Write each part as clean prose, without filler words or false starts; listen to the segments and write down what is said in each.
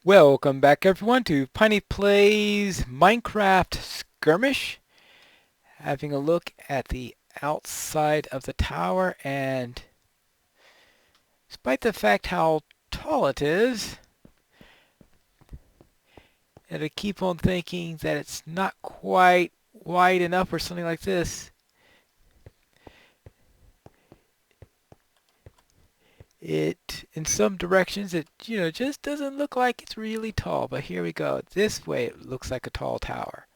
Welcome back everyone to Piney Plays Minecraft Skirmish. Having a look at the outside of the tower, and despite the fact how tall it is, and I keep on thinking that it's not quite wide enough or something like this, in some directions it just doesn't look like it's really tall. But here we go. This way it looks like a tall tower.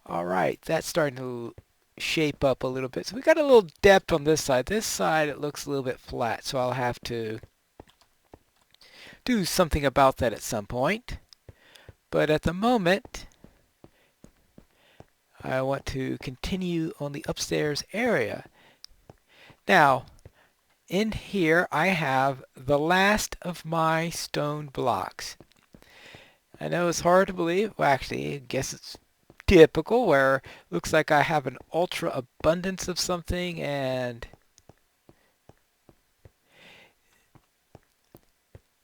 Alright, that's starting to shape up a little bit. So we got a little depth on this side. This side it looks a little bit flat, so I'll have to do something about that at some point. But at the moment, I want to continue on the upstairs area. Now, in here I have the last of my stone blocks. I know it's hard to believe. Well, actually, I guess it's typical where it looks like I have an ultra abundance of something and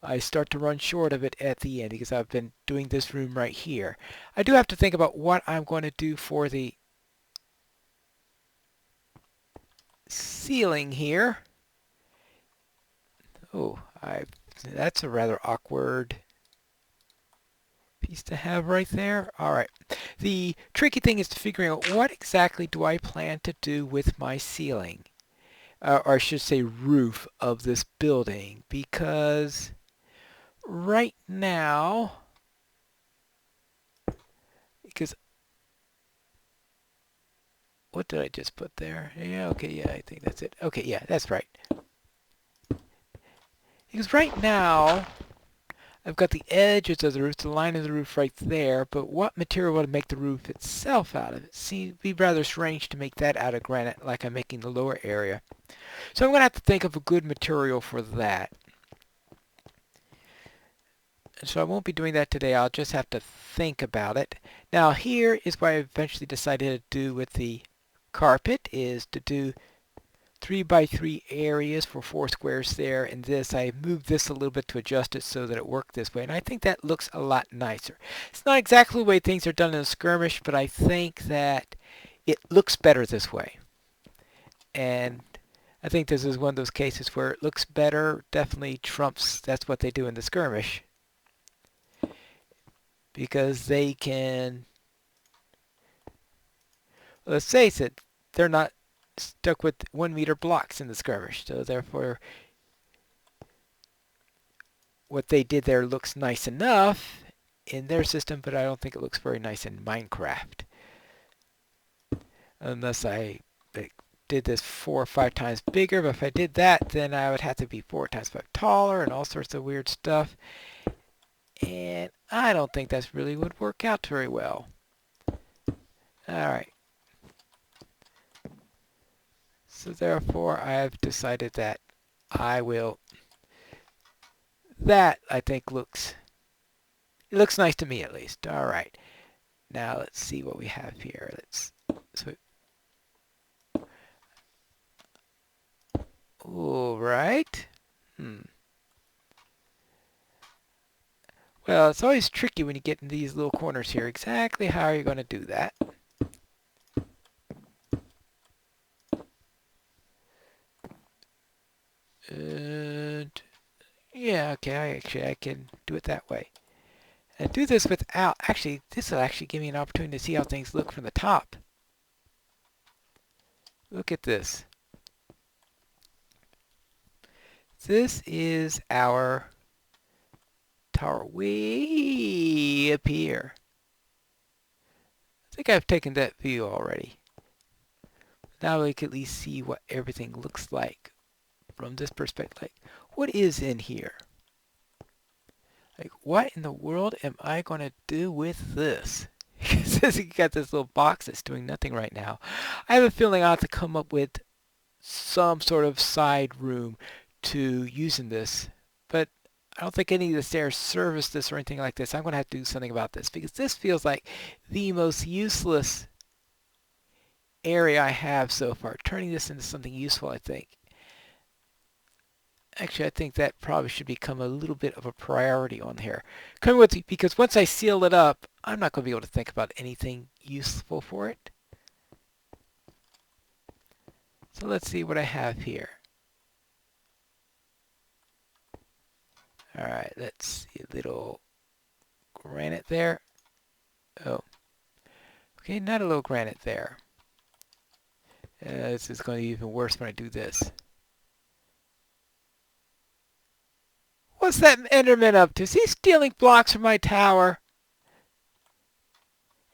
I start to run short of it at the end because I've been doing this room right here. I do have to think about what I'm going to do for the ceiling here. Oh, that's a rather awkward piece to have right there. Alright. The tricky thing is to figuring out what exactly do I plan to do with my ceiling. Or I should say roof of this building, because right now, because what did I just put there? Yeah, okay, yeah, I think that's it. Okay, yeah, that's right. Because right now, I've got the edges of the roof, the line of the roof right there, but what material would I make the roof itself out of? It seems to be rather strange to make that out of granite like I'm making the lower area. So I'm going to have to think of a good material for that. So I won't be doing that today. I'll just have to think about it. Now here is what I eventually decided to do with the carpet, is to do 3x3 areas for 4 squares there, and this I moved this a little bit to adjust it so that it worked this way, and I think that looks a lot nicer. It's not exactly the way things are done in a skirmish, but I think that it looks better this way. And I think this is one of those cases where it looks better definitely trumps that's what they do in the skirmish, because they can, let's face it, they're not stuck with 1 meter blocks in the skirmish, so therefore what they did there looks nice enough in their system, but I don't think it looks very nice in Minecraft. Unless I did this 4 or 5 times bigger, but if I did that, then I would have to be 4 times 5 taller and all sorts of weird stuff. And I don't think that's really would work out very well. Alright. So therefore, I have decided that I will, that I think looks, it looks nice to me at least. Alright. Now let's see what we have here. Alright. Well, it's always tricky when you get in these little corners here. Exactly how are you going to do that? And yeah, okay, I can do it that way. And do this without, actually, this will actually give me an opportunity to see how things look from the top. Look at this. This is our tower way up here. I think I've taken that view already. Now we can at least see what everything looks like from this perspective. Like, what is in here? Like, what in the world am I going to do with this? Because you got this little box that's doing nothing right now. I have a feeling I'll have to come up with some sort of side room to using this. But I don't think any of the stairs service this or anything like this. I'm going to have to do something about this, because this feels like the most useless area I have so far. Turning this into something useful, I think. Actually, I think that probably should become a little bit of a priority on here. Come with me, because once I seal it up, I'm not going to be able to think about anything useful for it. So let's see what I have here. All right, let's see a little granite there. Oh, okay, not a little granite there. This is going to be even worse when I do this. What's that Enderman up to? Is he stealing blocks from my tower?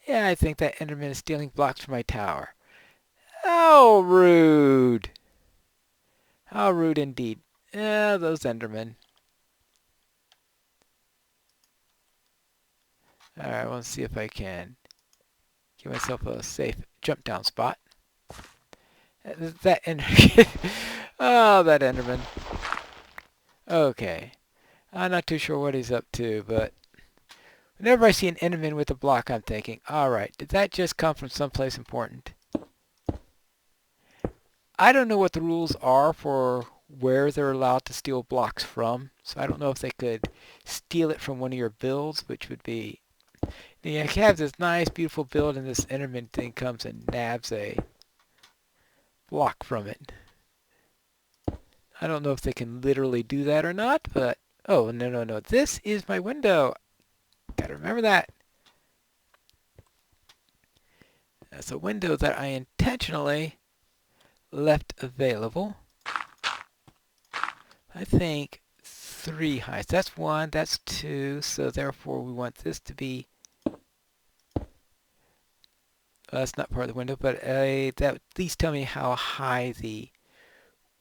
Yeah, I think that Enderman is stealing blocks from my tower. How rude. How rude indeed. Yeah, those Endermen. Alright, I want to see if I can give myself a safe jump down spot. That Enderman. Oh, that Enderman. Okay. I'm not too sure what he's up to, but whenever I see an Enderman with a block, I'm thinking, alright, did that just come from someplace important? I don't know what the rules are for where they're allowed to steal blocks from, so I don't know if they could steal it from one of your builds, which would be... You have this nice, beautiful build, and this Enderman thing comes and nabs a block from it. I don't know if they can literally do that or not, but... Oh, no. This is my window. Gotta remember that. That's a window that I intentionally left available. I think 3 heights. That's 1, that's 2, so therefore we want this to be... that's not part of the window, but that at least tell me how high the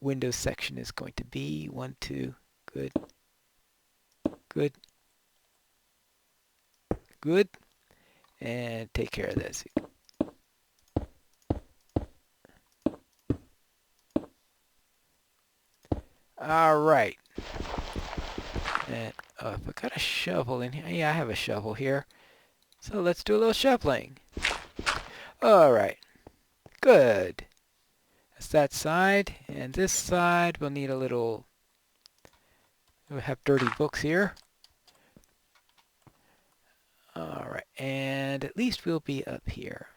window section is going to be. 1, 2, good. Good. Good. And take care of this. Alright. And if I got a shovel in here. Yeah, I have a shovel here. So let's do a little shoveling. Alright. Good. That's that side. And this side, we'll need a little... We'll have dirty books here. Alright. And at least we'll be up here.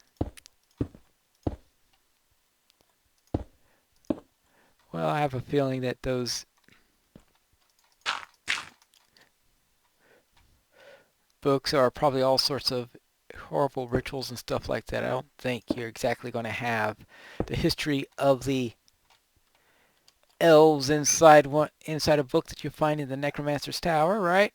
Well, I have a feeling that those books are probably all sorts of horrible rituals and stuff like that. I don't think you're exactly going to have the history of the elves inside a book that you find in the Necromancer's Tower, right?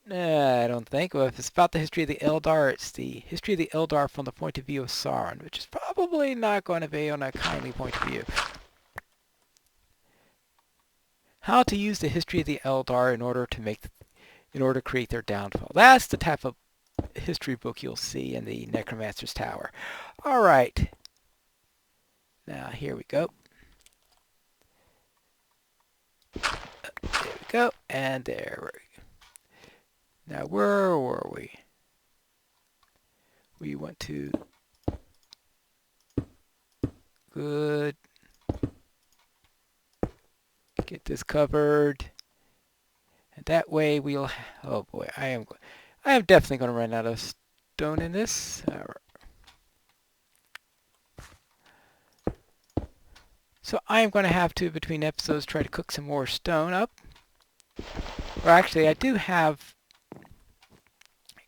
I don't think. Well, if it's about the history of the Eldar, it's the history of the Eldar from the point of view of Sauron, which is probably not going to be on a kindly point of view. How to use the history of the Eldar in order to create their downfall. That's the type of history book you'll see in the Necromancer's Tower. All right. Now here we go. There we go, and there we go. Now, where were we? We want to... Good. Get this covered. And that way we'll... Oh boy, I am definitely going to run out of stone in this. So I am going to have to, between episodes, try to cook some more stone up. Or actually, I do have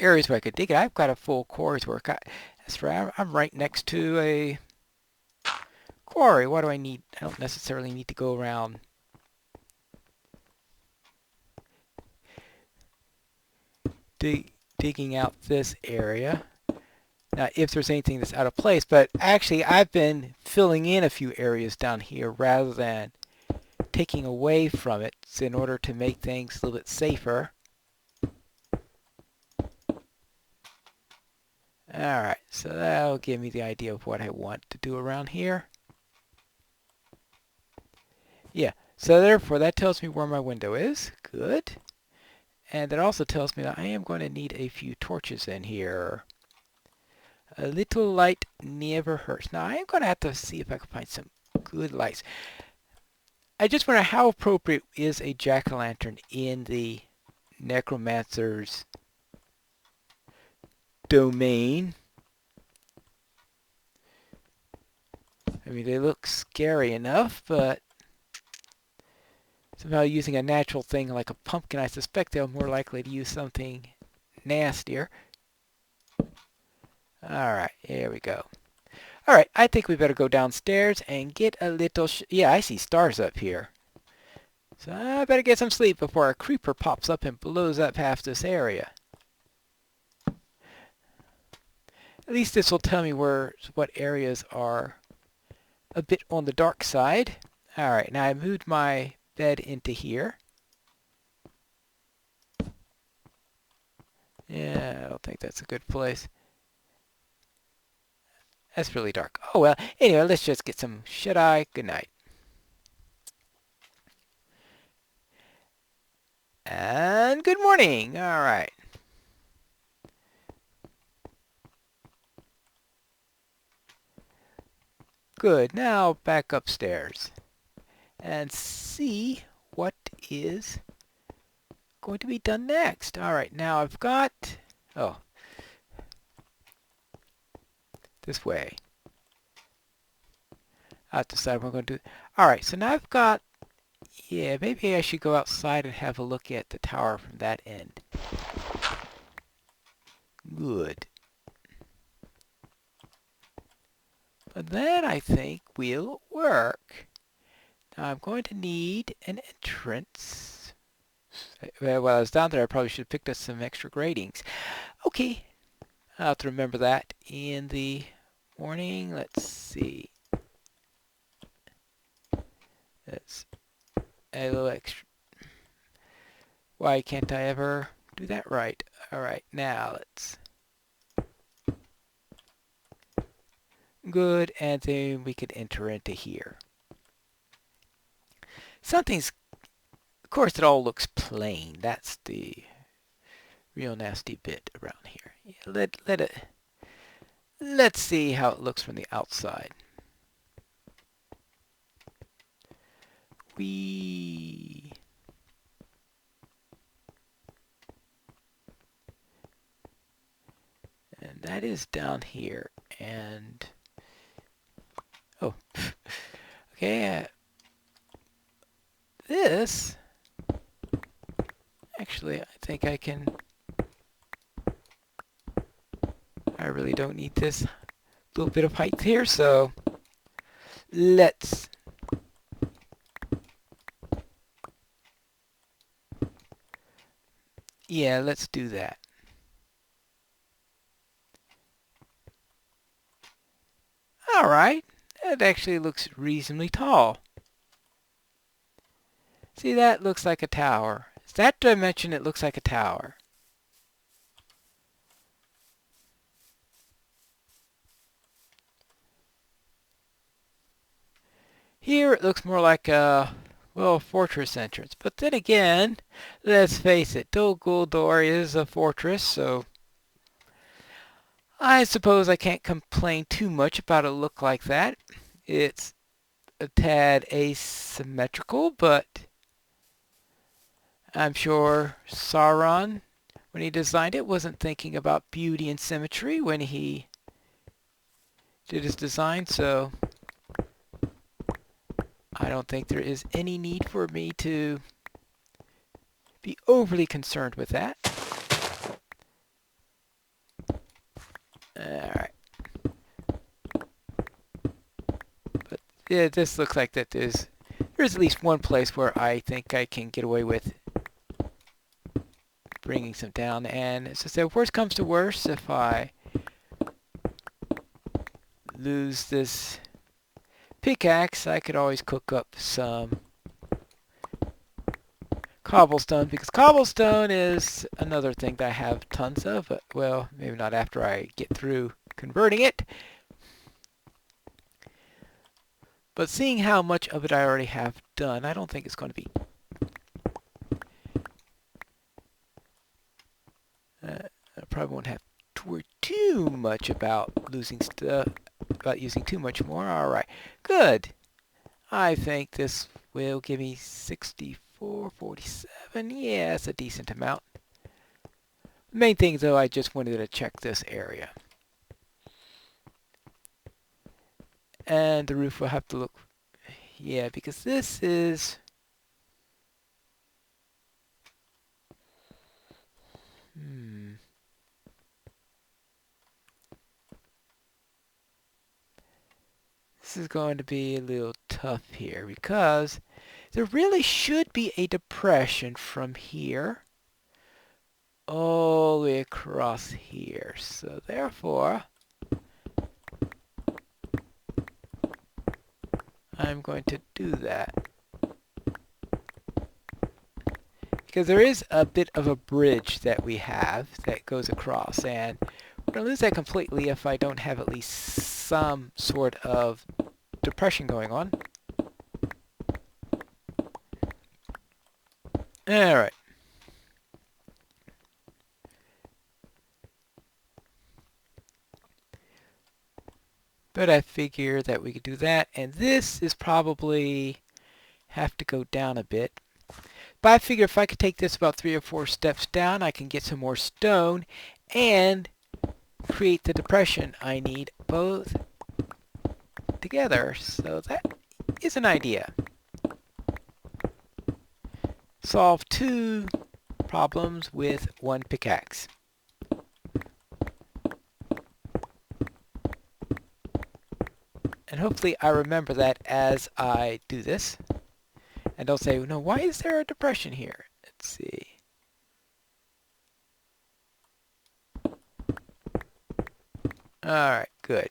areas where I could dig it. I've got a full quarry's work. That's right. I'm right next to a quarry. What do I need? I don't necessarily need to go around digging out this area. Now, if there's anything that's out of place, but actually I've been filling in a few areas down here rather than taking away from it in order to make things a little bit safer. Alright, so that'll give me the idea of what I want to do around here. Yeah, so therefore that tells me where my window is. Good. And that also tells me that I am going to need a few torches in here. A little light never hurts. Now I am going to have to see if I can find some good lights. I just wonder how appropriate is a jack-o'-lantern in the necromancer's domain. I mean, they look scary enough, but somehow using a natural thing like a pumpkin, I suspect they're more likely to use something nastier. Alright, here we go. Alright, I think we better go downstairs and get a little... yeah, I see stars up here. So I better get some sleep before a creeper pops up and blows up half this area. At least this will tell me what areas are a bit on the dark side. Alright, now I moved my bed into here. Yeah, I don't think that's a good place. That's really dark. Oh well, anyway, let's just get some shut-eye. Good night. And good morning. Alright. Good, now back upstairs and see what is going to be done next. Alright, now I've got... oh. This way. I'll decide what I'm going to do. Alright, so now I've got... yeah, maybe I should go outside and have a look at the tower from that end. Good. But that, I think, will work. Now I'm going to need an entrance. Well, while I was down there, I probably should have picked up some extra gratings. Okay. I'll have to remember that in the morning. Let's see. That's a little extra. Why can't I ever do that right? Alright, now let's... good, and then we could enter into here. Something's... of course, it all looks plain. That's the real nasty bit around here. Yeah, let's see how it looks from the outside. And that is down here. And... oh. Okay. This... actually, I think I can... I really don't need this little bit of height here, so... let's... yeah, let's do that. Alright, that actually looks reasonably tall. See, that looks like a tower. Is that dimension, it looks like a tower. Here it looks more like a, well, fortress entrance. But then again, let's face it, Dol Guldur is a fortress, so I suppose I can't complain too much about a look like that. It's a tad asymmetrical, but I'm sure Sauron, when he designed it, wasn't thinking about beauty and symmetry when he did his design, so I don't think there is any need for me to be overly concerned with that. Alright. But yeah, this looks like that there's at least one place where I think I can get away with bringing some down. And as I said, worst comes to worst, if I lose this pickaxe, I could always cook up some cobblestone, because cobblestone is another thing that I have tons of, but, well, maybe not after I get through converting it. But seeing how much of it I already have done, I don't think it's going to be I probably won't have to worry too much about losing stuff, about using too much more. Alright, good. I think this will give me 6447. Yeah, that's a decent amount. The main thing, though, I just wanted to check this area. And the roof will have to look... Yeah, because this is... This is going to be a little tough here because there really should be a depression from here all the way across here. So therefore, I'm going to do that. Because there is a bit of a bridge that we have that goes across, and we're going to lose that completely if I don't have at least some sort of depression going on. Alright. But I figure that we could do that, and this is probably have to go down a bit. But I figure if I could take this about 3 or 4 steps down, I can get some more stone and create the depression I need both together. So that is an idea. Solve 2 problems with 1 pickaxe. And hopefully I remember that as I do this. And don't say, no, why is there a depression here? Let's see. Alright, good.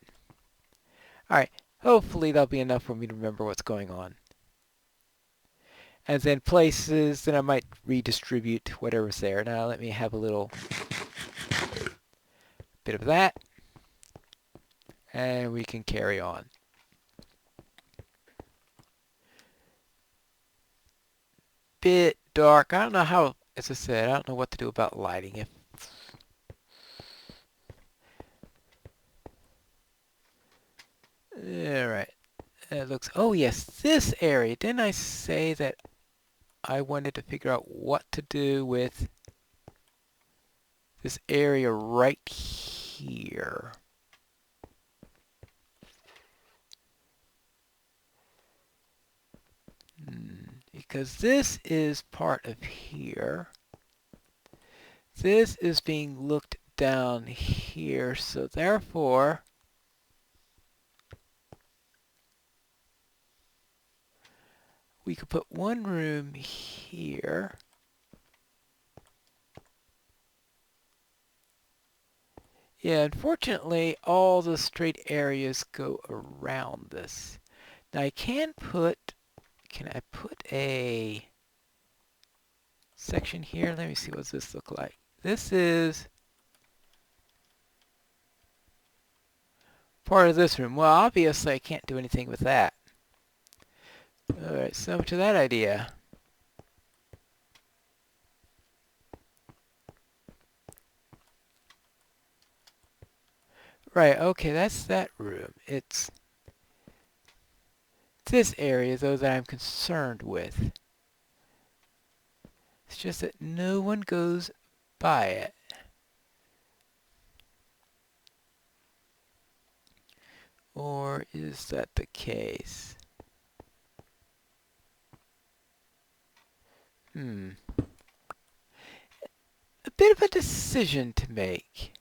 Alright, hopefully that'll be enough for me to remember what's going on. And then places, then I might redistribute whatever's there. Now let me have a little bit of that. And we can carry on. Bit dark. I don't know how, as I said, I don't know what to do about lighting. Alright. It looks, oh yes, this area. Didn't I say that I wanted to figure out what to do with this area right here? Because this is part of here. This is being looked down here, so therefore we could put one room here. Yeah, unfortunately all the straight areas go around this. Now I can I put a section here? Let me see, what does this look like? This is part of this room. Well, obviously I can't do anything with that. Alright, so to that idea. Right, okay, that's that room. It's this area, though, that I'm concerned with. It's just that no one goes by it. Or is that the case? A bit of a decision to make.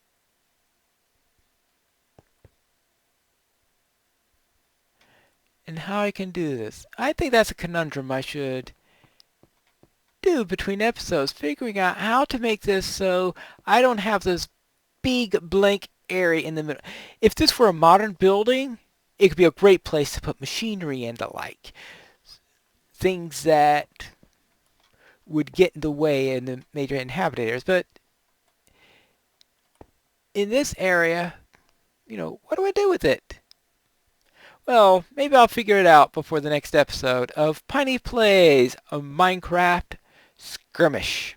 And how I can do this. I think that's a conundrum I should do between episodes, figuring out how to make this so I don't have this big blank area in the middle. If this were a modern building, it could be a great place to put machinery and the like. Things that would get in the way in the major inhabited areas. But in this area, what do I do with it? Well, maybe I'll figure it out before the next episode of Pineleaf Plays a Minecraft Skirmish.